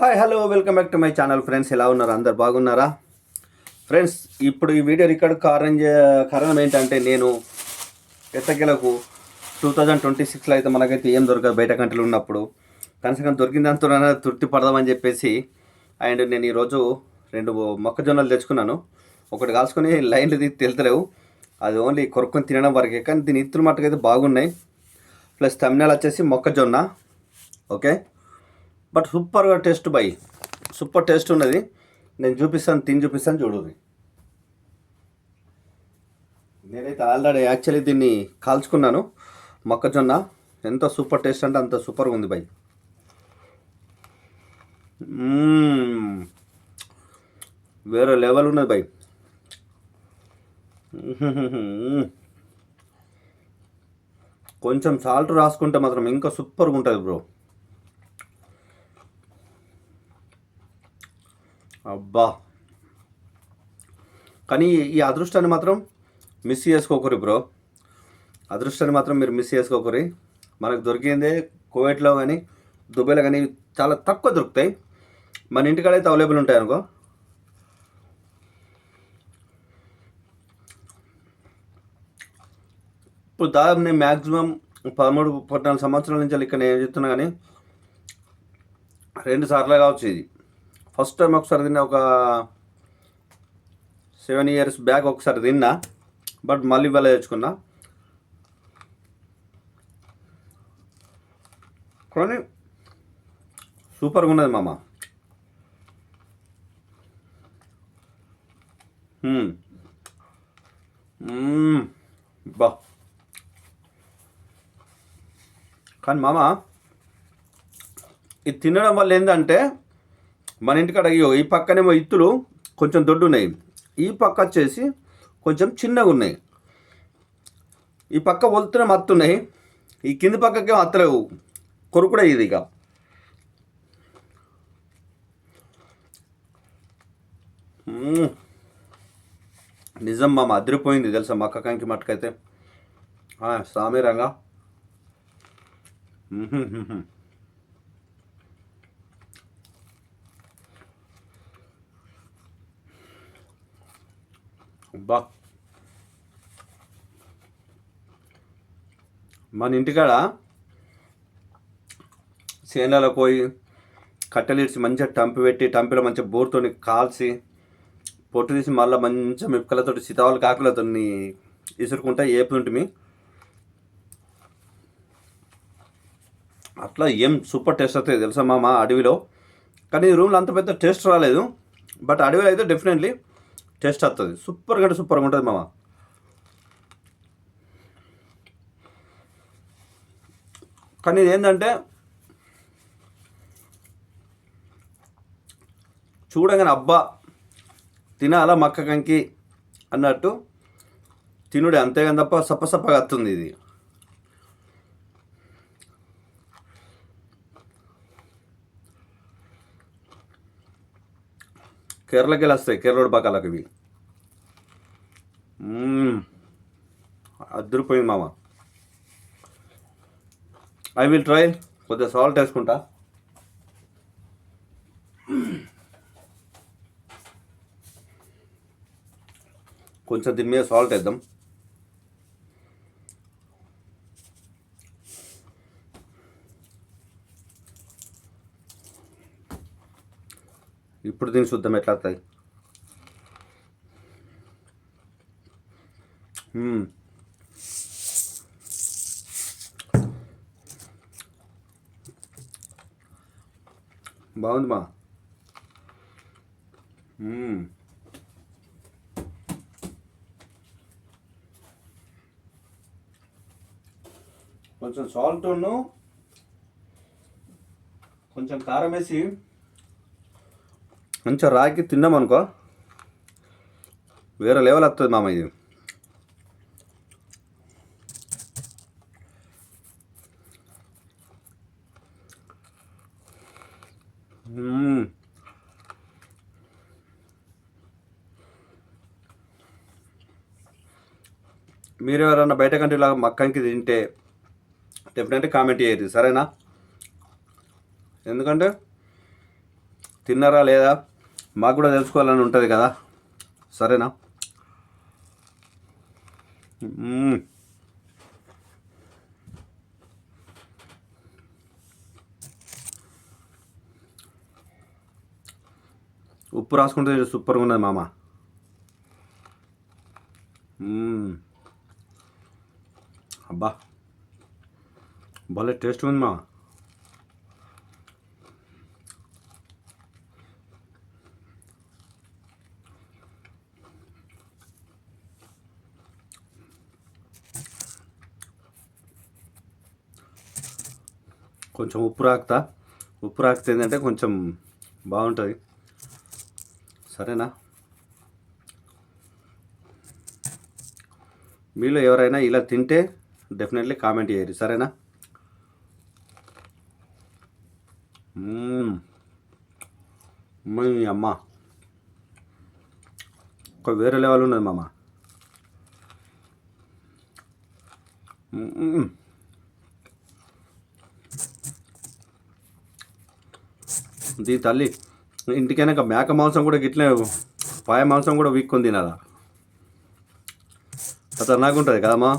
Hi hello welcome back to my channel friends. ఎలా ఉన్నారు? అందరు బాగున్నారా ఫ్రెండ్స్? ఇప్పుడు ఈ వీడియో రికార్డ్ కారణం ఏంటంటే నేను ఎట్టకేలకు 2026లో అయితే మనకైతే ఏం దొరకదు బయట కంట్రీలు ఉన్నప్పుడు. కనీసం దొరికిన దాంతో తృప్తి పడదామని చెప్పేసి అండ్ నేను ఈరోజు 2 మొక్కజొన్నలు తెచ్చుకున్నాను. ఒకటి కాల్చుకొని లైన్లు తెలుతలేవు, అది ఓన్లీ కొరుక్కొని తినడం వరకే. కానీ దీని ఇత్తులు మట్టుకైతే బాగున్నాయి. ప్లస్ తమిళనాడు వచ్చేసి మొక్కజొన్న. ఓకే, బట్ సూపర్గా టేస్ట్ బై, సూపర్ టేస్ట్ ఉన్నది. నేను తిని చూపిస్తాను చూడండి. నేనైతే ఆల్రెడీ యాక్చువల్లీ దీన్ని కాల్చుకున్నాను. మొక్కజొన్న ఎంత సూపర్ టేస్ట్ అంటే అంత సూపర్గా ఉంది బై. వేరే లెవెల్ ఉన్నది బై. కొంచెం సాల్ట్ రాసుకుంటే మాత్రం ఇంకా సూపర్గా ఉంటుంది బ్రో. అబ్బా, కానీ ఈ అదృష్టాన్ని మాత్రం మిస్ చేసుకోకూరి బ్రో. అదృష్టాన్ని మాత్రం మీరు మిస్ చేసుకోకూరి. మనకు దొరికిందే కువైట్లో కానీ దుబాయ్లో కానీ చాలా తక్కువ దొరుకుతాయి. మన ఇంటికాడ అయితే అవైలబుల్ ఉంటాయి అనుకో. ఇప్పుడు దాదాపు నేను మ్యాక్సిమం 13-14 సంవత్సరాల నుంచి ఇక్కడ నేను చెప్తున్నా, కానీ 2 సార్లు కావచ్చు ఇది. ఫస్ట్ టైం ఒకసారి తిన్నా, ఒక 7 years బ్యాక్ ఒకసారి తిన్నా, బట్ మళ్ళీ ఇవాళ తెచ్చుకున్నా. కానీ సూపర్గా ఉన్నది మామ. బా, కానీ మామ ఇది తినడం వల్ల ఏంటంటే మన ఇంటికాడ ఈ పక్కనేమో ఇత్తులు కొంచెం దొడ్డు ఉన్నాయి, ఈ పక్క వచ్చేసి కొంచెం చిన్నగా ఉన్నాయి. ఈ పక్క ఒలుతున్న మత్తున్నాయి, ఈ కింది పక్కకేమో అత్తలేవు, కొరుకుడే ఇది. ఇక నిజం మామ, అదిరిపోయింది తెలుసా మా అక్కకి మట్టుకైతే. సామీరంగా బా. మన ఇంటికాడ చేనులలో పోయి కట్టెలు ఇడిచి మంచిగా టంపిలో మంచిగా బోరుతో కాల్చి పొట్టు తీసి మళ్ళీ మంచిగా మిప్పకలతో సీతావళ కాకులతో ఇసురుకుంటా ఏపుతుంటిమి. అట్లా ఏం సూపర్ టేస్ట్ అవుతుంది తెలుసా మామ అడవిలో. కానీ రూమ్లో అంత పెద్ద టేస్ట్ రాలేదు, బట్ అడవిలో అయితే డెఫినెట్లీ టేస్ట్ వస్తుంది. సూపర్గా అంటే సూపర్గా ఉంటుంది మామ. కానీ ఇది ఏంటంటే చూడగానే అబ్బా తినాలా మక్క కంకి అన్నట్టు తినుడే, అంతేగాని తప్ప సప్పసప్పగా వస్తుంది ఇది. కేరళకి వెళ్ళి వస్తాయి, కేరళ పక్కలకి ఇవి. అదిరిపోయింది మామ. I will try. కొద్దిగా సాల్ట్ వేసుకుంటా. కొంచెం దీని మీద సాల్ట్ వేద్దాం. ఇప్పుడు దీన్ని చూద్దాం ఎట్లా వస్తాయి. బాగుంది మా. కొంచెం సాల్ట్ను కొంచెం కారం వేసి మంచిగా రాకి తిన్నామనుకో, వేరే లెవెల్ వస్తుంది మామ ఇది. మీరు ఎవరన్నా బయట కంట్రీలో మక్కంకి తింటే డెఫినెట్గా కామెంట్ చేయరు, సరేనా? ఎందుకంటే తిన్నారా లేదా మాకు కూడా తెలుసుకోవాలని ఉంటుంది కదా. సరేనా? ఉప్పు రాసుకుంటే సూపర్గా ఉన్నది మామ. అబ్బా భలే టేస్ట్ ఉంది మా. కొంచెం ఉప్పు రాకితే ఏంటంటే కొంచెం బాగుంటుంది. సరేనా? మీలో ఎవరైనా ఇలా తింటే డెఫినెట్లీ కామెంట్ చేయరు. సరేనా? అమ్మ ఒక వేరే లెవెల్ ఉన్నది మామ. దీ తల్లి ఇంటికైనా మేక మాంసం కూడా గిట్లే పాయ మాంసం కూడా వీక్కొని తినాలా? ఖతర్నాక్ ఉంటుంది కదమ్మా.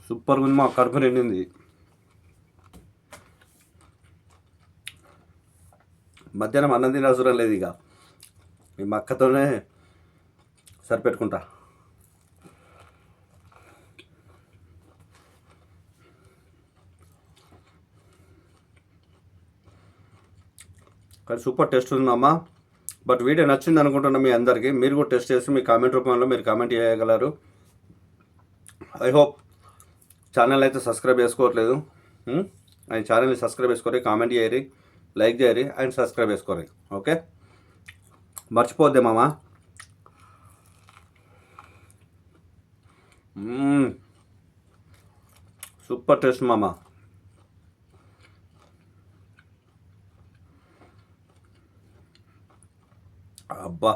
సూపర్గా ఉంది మా. కడుపు నిండింది. మధ్యాహ్నం అన్నం తినే అవసరం లేదు. ఇక మీ మక్కతోనే సరిపెట్టుకుంటా. కానీ సూపర్ టేస్ట్ ఉందమ్మా. బట్ వీడియో నచ్చింది అనుకుంటున్నా మీ అందరికీ. మీరు కూడా టెస్ట్ చేసి మీ కామెంట్ రూపంలో మీరు కామెంట్ చేయగలరు. ఐ హోప్ ఛానల్ అయితే సబ్స్క్రైబ్ చేసుకోవట్లేదు. అండ్ ఛానల్ని సబ్స్క్రైబ్ చేసుకోరి, కామెంట్ చేయరి, లైక్ చేయరి అండ్ సబ్స్క్రైబ్ చేసుకోరి. ఓకే, మర్చిపోద్దే మామ. సూపర్ టేస్ట్ మామ. అబ్బా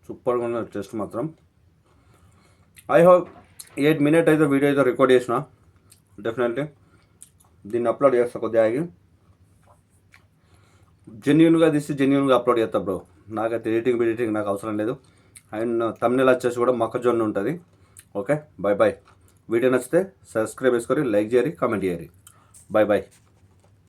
సూపర్గా ఉన్న టేస్ట్ మాత్రం. ఐ హోప్ 8 minutes అయితే వీడియో అయితే రికార్డ్ చేసిన. డెఫినెట్లీ దీన్ని అప్లోడ్ చేస్తా కొద్దిగా ఆగి. జెన్యున్గా తీసి జెన్యున్గా అప్లోడ్ చేస్తా బ్రో. నాకైతే ఎడిటింగ్ నాకు అవసరం లేదు. అండ్ థంబ్నెయిల్ వచ్చేసి కూడా మొక్కజొన్న ఉంటుంది. Okay, bye bye. వీడియో నచ్చితే సబ్స్క్రైబ్ చేసుకొని, లైక్ చేయరి, కామెంట్ చేయరి. Bye bye.